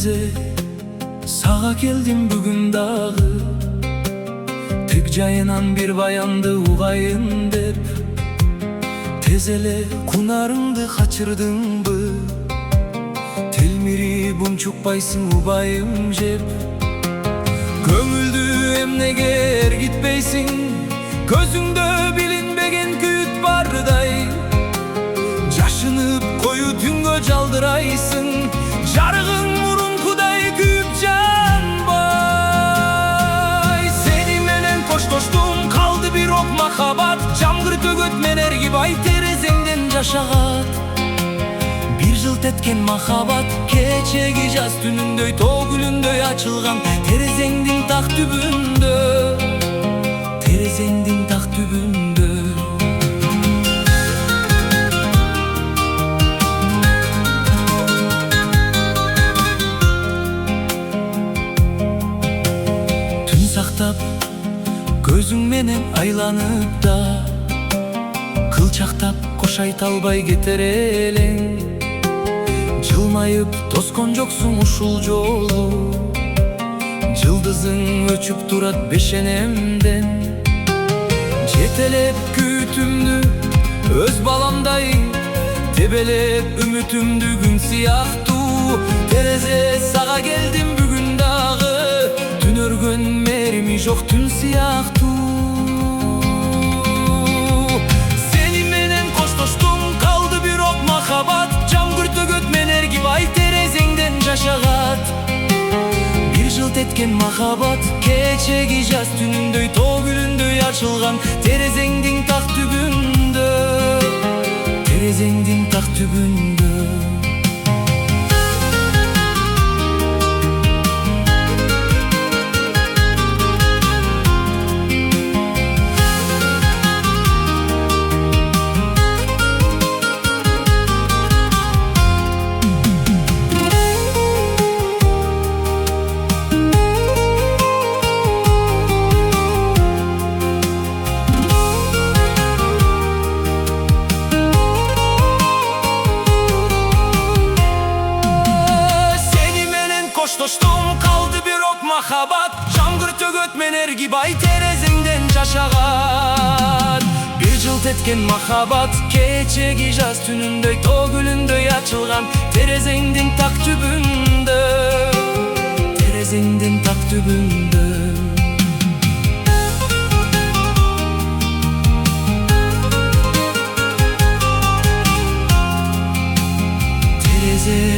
tereze sağa geldim bugün dağı. Tek jayынан bir bayandı uğayın dep, tezele kunarыңды kaçırdыңбы? Телмири bunçukпайсың убайым жеп, көңүлдү эмнеге эргитпейсиң? Көзүңдө билинбеген күйүт бардай, жашынып кою түнгө жалдырайсың. Жарыгың мурункудай күйүп жанбай. Сени менен коштоштум, калды бир ок махабат. Жамгыр төгөт мен эргибай, терезеңден жашагат. Бир жылт эткен махабат, кечеги жаз түнүндөй, тоо гүлүндөй ачылган. Терезеңдин так түбүндө, терезеңдин так түбүндө. Түн сактап көзүң менен айланып да, кылчактап кош айта албай кетер элең. Жылмайып тоскон жоксуң ушул жолу, жылдызың өчүп турат бешенемден. Жетелеп күтүмдү өз баламдай, тебелеп үмүтүмдү күн сыяктуу. Терезе сага келдим бүгүн дагы, түн өргөн мерими жок түн сыяктуу. Сени менен коштоштум, калды бир ок махабат. Жамгыр төгөт мен эргибай, терезеңден жашагат. Бир жылт эткен махабат, кечеги жаз түнүндөй, тоо гүлүндөй ачылган. Терезеңдин так түбүндө, терезеңдин так түбүндө. Koştoştum, kaldı bir ok mahabat. Жамгыр төгөт мен эргибай, терезеңден жашагат. Бир жылт эткен махабат, кечеги жаз түнүндөй, тоо гүлүндөй ачылган. Терезеңдин так түбүндө, терезеңдин так түбүндө. Терезе